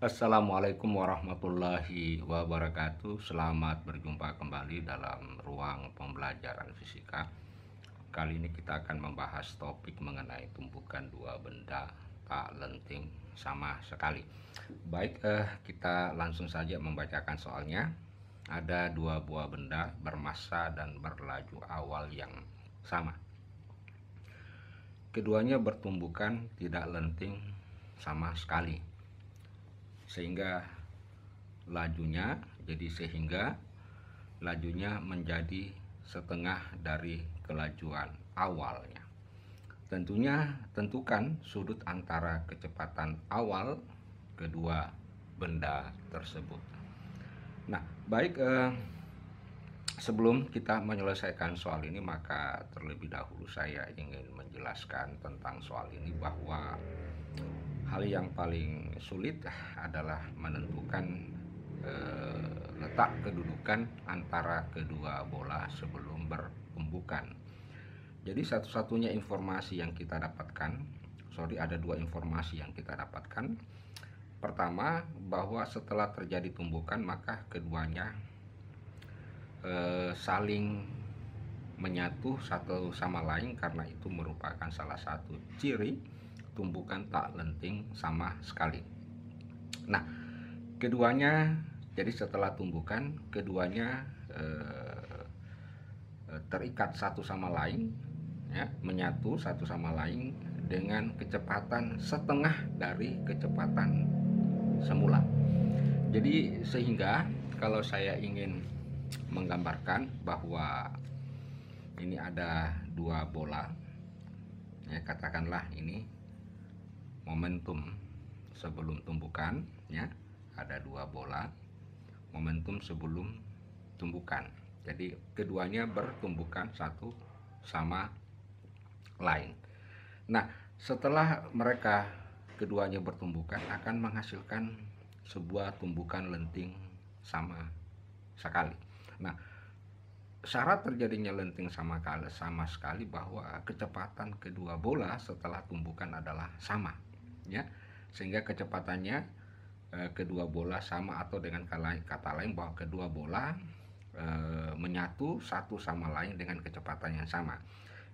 Assalamualaikum warahmatullahi wabarakatuh. Selamat berjumpa kembali dalam ruang pembelajaran fisika. Kali ini kita akan membahas topik mengenai tumbukan dua benda tak lenting sama sekali. Baik, kita langsung saja membacakan soalnya. Ada dua buah benda bermassa dan berlaju awal yang sama. Keduanya bertumbukan tidak lenting sama sekali. Sehingga lajunya menjadi setengah dari kelajuan awalnya. Tentukan sudut antara kecepatan awal kedua benda tersebut. Nah, baik, sebelum kita menyelesaikan soal ini, maka terlebih dahulu saya ingin menjelaskan tentang soal ini bahwa hal yang paling sulit adalah menentukan letak kedudukan antara kedua bola sebelum bertumbukan. Jadi satu-satunya informasi yang kita dapatkan, ada dua informasi yang kita dapatkan. Pertama, bahwa setelah terjadi tumbukan maka keduanya saling menyatu satu sama lain, karena itu merupakan salah satu ciri tumbukan tak lenting sama sekali. Nah, keduanya, jadi setelah tumbukan keduanya terikat satu sama lain, ya, menyatu satu sama lain dengan kecepatan setengah dari kecepatan semula. Jadi sehingga kalau saya ingin menggambarkan bahwa ini ada dua bola, ya, katakanlah ini momentum sebelum tumbukan, ya, ada dua bola momentum sebelum tumbukan. Jadi keduanya bertumbukan satu sama lain. Nah, setelah mereka keduanya bertumbukan akan menghasilkan sebuah tumbukan lenting sama sekali. Nah, syarat terjadinya lenting sama sekali bahwa kecepatan kedua bola setelah tumbukan adalah sama, ya, sehingga kecepatannya kedua bola sama, atau dengan kata lain bahwa kedua bola menyatu satu sama lain dengan kecepatan yang sama,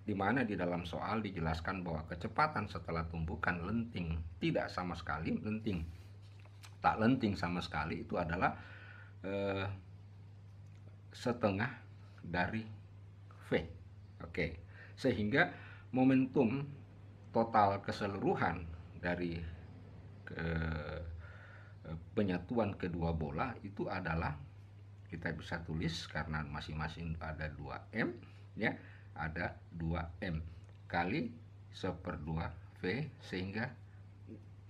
di mana di dalam soal dijelaskan bahwa kecepatan setelah tumbukan lenting tidak sama sekali, tak lenting sama sekali, itu adalah setengah dari V. Oke. Sehingga momentum total keseluruhan dari penyatuan kedua bola itu adalah, kita bisa tulis karena masing-masing ada 2M, ya, ada 2M kali 1/2 V, sehingga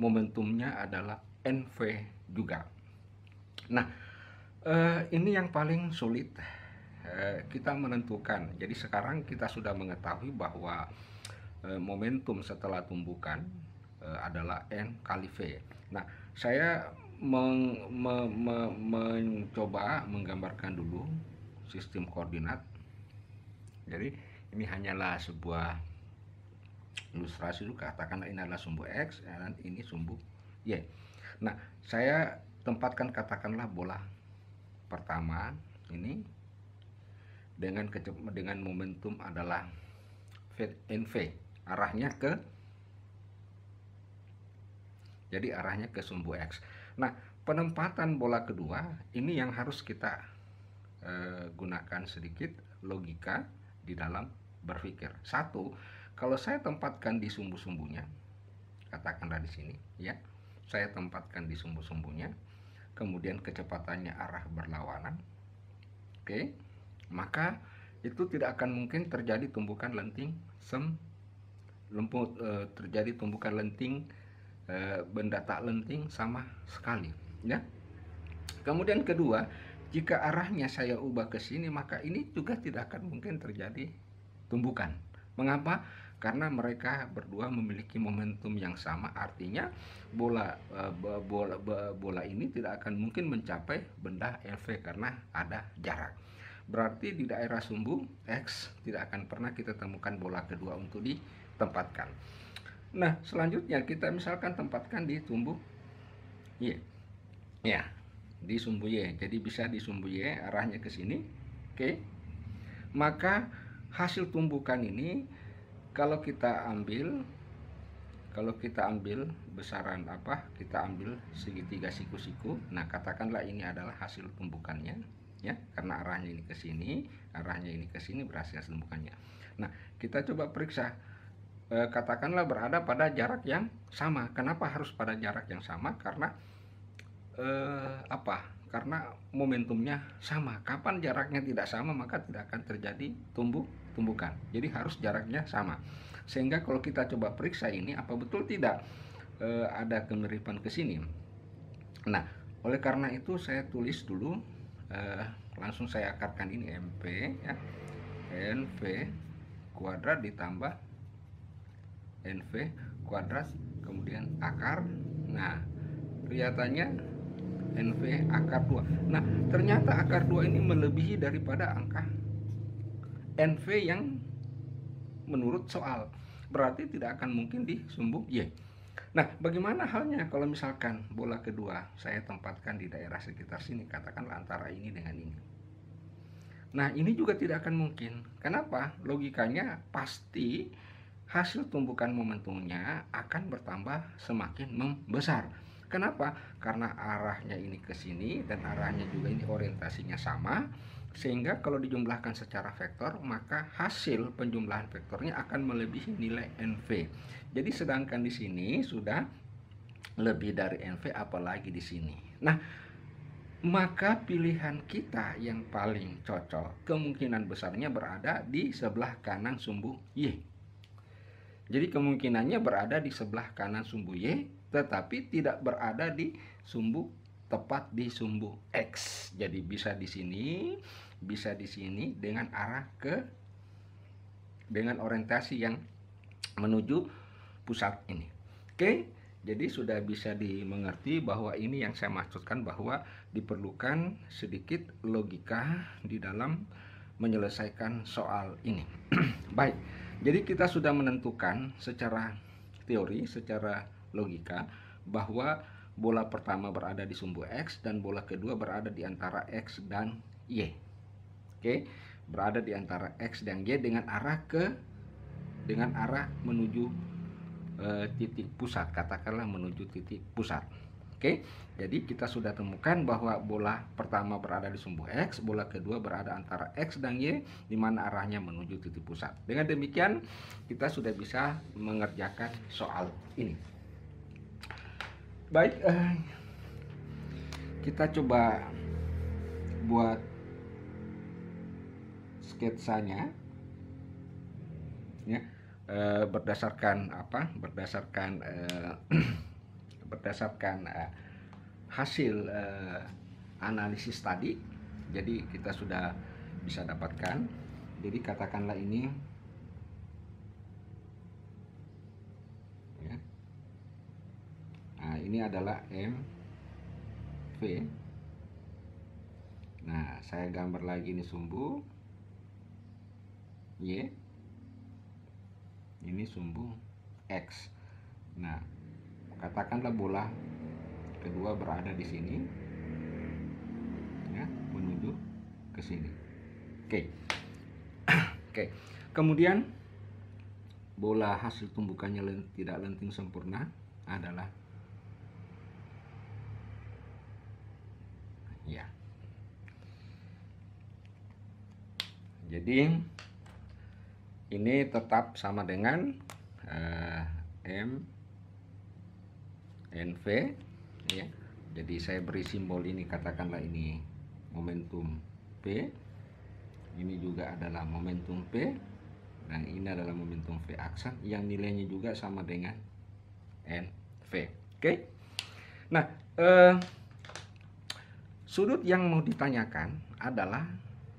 momentumnya adalah NV juga. Nah, ini yang paling sulit kita menentukan. Jadi sekarang kita sudah mengetahui bahwa momentum setelah tumbukan adalah N kali V. Nah, saya mencoba menggambarkan dulu sistem koordinat. Jadi ini hanyalah sebuah ilustrasi dulu, katakanlah ini adalah sumbu X dan ini sumbu Y. Nah, saya tempatkan katakanlah bola pertama ini dengan momentum adalah NV, arahnya ke sumbu X. Nah, penempatan bola kedua ini yang harus kita gunakan sedikit logika di dalam berpikir. Satu, kalau saya tempatkan di sumbu-sumbunya, katakanlah di sini, ya, saya tempatkan di sumbu-sumbunya, kemudian kecepatannya arah berlawanan, oke, maka itu tidak akan mungkin terjadi tumbukan lenting benda tak lenting sama sekali, ya. Kemudian kedua, jika arahnya saya ubah ke sini, maka ini juga tidak akan mungkin terjadi tumbukan. Mengapa? Karena mereka berdua memiliki momentum yang sama, artinya bola ini tidak akan mungkin mencapai benda LV karena ada jarak. Berarti di daerah sumbu X tidak akan pernah kita temukan bola kedua untuk ditempatkan. Nah, selanjutnya kita misalkan tempatkan di sumbu Y. Ya, di sumbu Y. Jadi bisa di sumbu Y arahnya ke sini. Oke. Maka hasil tumbukan ini kalau kita ambil besaran apa? Kita ambil segitiga siku-siku. Nah, katakanlah ini adalah hasil tumbukannya, ya. Karena arahnya ini ke sini, arahnya ini ke sini, berhasil tumbukannya. Nah, kita coba periksa. Katakanlah berada pada jarak yang sama. Kenapa harus pada jarak yang sama? Karena karena momentumnya sama. Kapan jaraknya tidak sama, maka tidak akan terjadi tumbukan. Jadi harus jaraknya sama. Sehingga kalau kita coba periksa ini, apa betul tidak ada kemiripan ke sini. Nah, oleh karena itu saya tulis dulu, langsung saya akarkan ini MP, ya. NV kuadrat ditambah NV kuadrat, kemudian akar. Nah, kelihatannya NV akar 2. Nah, ternyata akar 2 ini melebihi daripada angka NV yang menurut soal. Berarti tidak akan mungkin di sumbu Y. Nah, bagaimana halnya kalau misalkan bola kedua saya tempatkan di daerah sekitar sini, katakanlah antara ini dengan ini. Nah, ini juga tidak akan mungkin. Kenapa? Logikanya pasti hasil tumbukan momentumnya akan bertambah semakin membesar. Kenapa? Karena arahnya ini ke sini dan arahnya juga ini orientasinya sama, sehingga kalau dijumlahkan secara vektor maka hasil penjumlahan vektornya akan melebihi nilai NV. Jadi sedangkan di sini sudah lebih dari NV, apalagi di sini. Nah, maka pilihan kita yang paling cocok kemungkinan besarnya berada di sebelah kanan sumbu Y. Jadi kemungkinannya berada di sebelah kanan sumbu Y, tetapi tidak berada di sumbu, tepat di sumbu X. Jadi bisa di sini, bisa di sini dengan arah dengan orientasi yang menuju pusat ini. Oke, jadi sudah bisa dimengerti bahwa ini yang saya maksudkan, bahwa diperlukan sedikit logika di dalam menyelesaikan soal ini. Baik, jadi kita sudah menentukan secara teori, secara logika, bahwa bola pertama berada di sumbu X dan bola kedua berada di antara X dan Y. Oke, berada di antara X dan Y dengan arah menuju titik pusat, katakanlah menuju titik pusat. Oke, jadi kita sudah temukan bahwa bola pertama berada di sumbu X, bola kedua berada antara X dan Y, di mana arahnya menuju titik pusat. Dengan demikian, kita sudah bisa mengerjakan soal ini. Baik, kita coba buat sketsanya, ya. Berdasarkan hasil analisis tadi. Jadi kita sudah bisa dapatkan. Jadi katakanlah ini, ya. Nah, ini adalah MV. Nah, saya gambar lagi ini sumbu Y, ini sumbu X. Nah, katakanlah bola kedua berada di sini, ya, menuju ke sini. Oke. Oke. Kemudian bola hasil tumbukannya tidak lenting sempurna adalah, ya. Jadi ini tetap sama dengan NV, ya. Jadi saya beri simbol ini, katakanlah ini momentum P, ini juga adalah momentum P, dan ini adalah momentum V aksan yang nilainya juga sama dengan NV. Oke. Nah, sudut yang mau ditanyakan adalah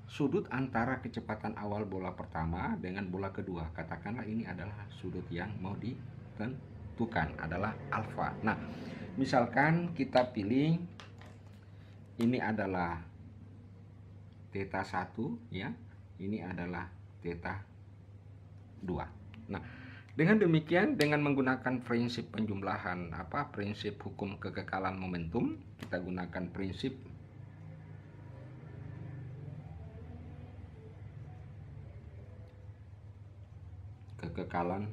sudut antara kecepatan awal bola pertama dengan bola kedua. Katakanlah ini adalah sudut yang mau ditentukan, adalah alfa. Nah, misalkan kita pilih ini adalah theta 1, ya. Ini adalah theta 2. Nah, Dengan demikian, dengan menggunakan prinsip penjumlahan prinsip hukum kekekalan momentum, kita gunakan prinsip kekekalan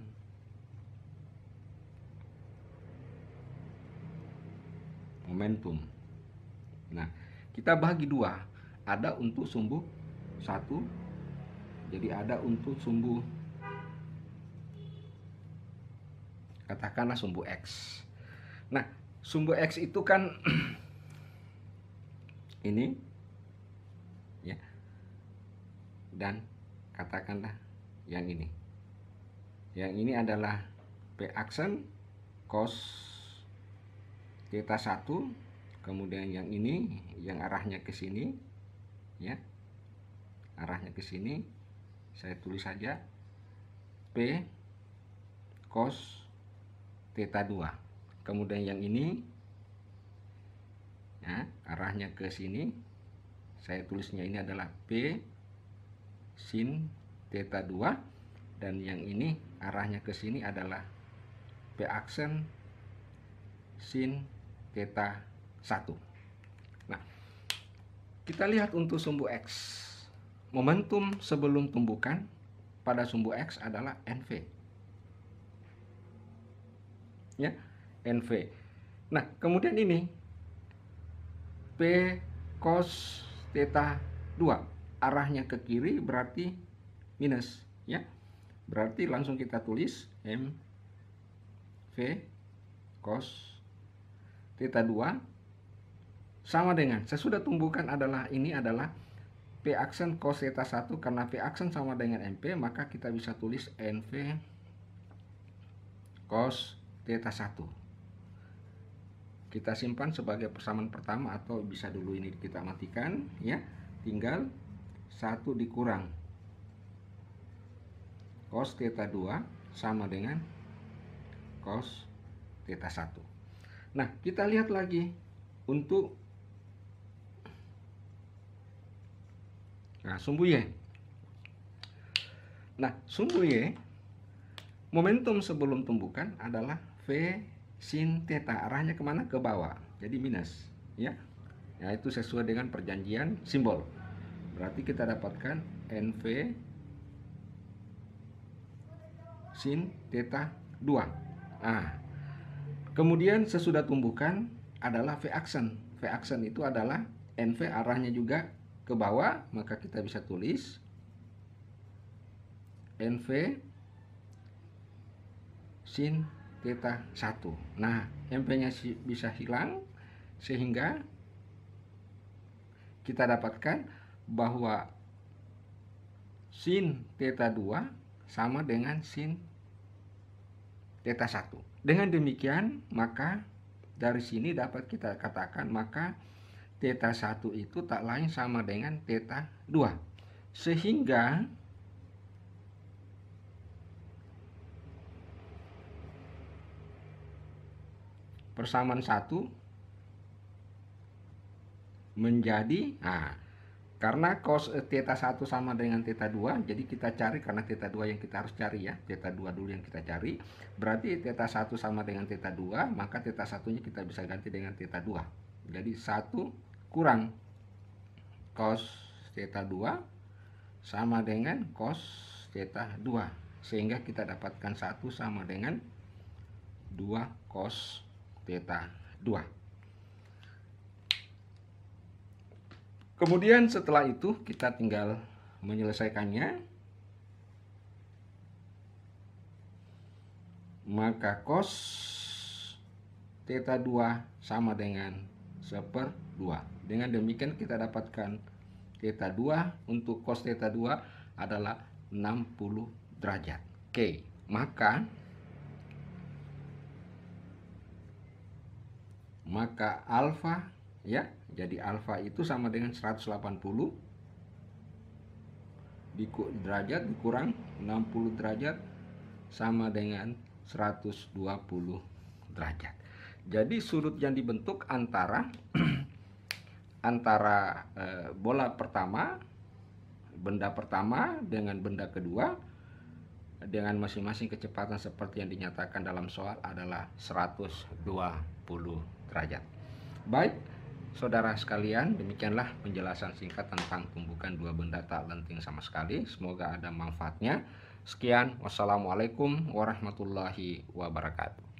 momentum. Nah, kita bagi dua, ada untuk sumbu 1, jadi ada untuk sumbu, katakanlah sumbu X. Nah, sumbu X itu kan ini ya, dan katakanlah yang ini. Yang ini adalah P aksen cos theta 1, kemudian yang ini yang arahnya ke sini ya. Arahnya ke sini, saya tulis saja P cos theta 2. Kemudian yang ini ya, arahnya ke sini, saya tulisnya ini adalah P sin theta 2, dan yang ini arahnya ke sini adalah P aksen sin theta 1. Nah, kita lihat untuk sumbu X. Momentum sebelum tumbukan pada sumbu X adalah NV. Ya, NV. Nah, kemudian ini P cos theta 2, arahnya ke kiri berarti minus ya. Berarti langsung kita tulis MV cos theta 2 sama dengan, sesudah tumbukan adalah ini adalah P aksen cos theta 1, karena P aksen sama dengan MP, maka kita bisa tulis NV cos theta 1. Kita simpan sebagai persamaan pertama, atau bisa dulu ini kita matikan ya. Tinggal 1 dikurang cos theta 2 sama dengan cos theta 1. Nah, kita lihat lagi untuk sumbu Y. Nah, sumbu Y, momentum sebelum tumbukan adalah V sin theta, arahnya kemana? Ke bawah, jadi minus ya. Ya, itu sesuai dengan perjanjian simbol. Berarti kita dapatkan NV sin theta 2. Nah, kemudian sesudah tumbukan adalah V aksen. V aksen itu adalah NV, arahnya juga ke bawah, maka kita bisa tulis NV sin theta 1. Nah, MP-nya bisa hilang, sehingga kita dapatkan bahwa sin theta 2 sama dengan sin theta 1. Dengan demikian, maka dari sini dapat kita katakan maka theta 1 itu tak lain sama dengan theta 2. Sehingga persamaan 1 menjadi, karena cos theta 1 sama dengan theta 2, jadi kita cari, karena theta 2 yang kita harus cari ya, theta 2 dulu yang kita cari. Berarti theta 1 sama dengan theta 2, maka theta 1-nya kita bisa ganti dengan theta 2. Jadi 1 kurang cos theta 2 sama dengan cos theta 2, sehingga kita dapatkan 1 sama dengan 2 cos theta 2. Kemudian setelah itu kita tinggal menyelesaikannya. Maka cos theta 2 sama dengan 1/2. Dengan demikian kita dapatkan theta 2 untuk cos theta 2 adalah 60 derajat. Oke, maka alfa ya, jadi alfa itu sama dengan 180 derajat dikurang 60 derajat sama dengan 120 derajat. Jadi sudut yang dibentuk antara bola pertama, benda pertama dengan benda kedua dengan masing-masing kecepatan seperti yang dinyatakan dalam soal adalah 120 derajat. Baik, saudara sekalian, demikianlah penjelasan singkat tentang tumbukan dua benda tak lenting sama sekali. Semoga ada manfaatnya. Sekian, wassalamualaikum warahmatullahi wabarakatuh.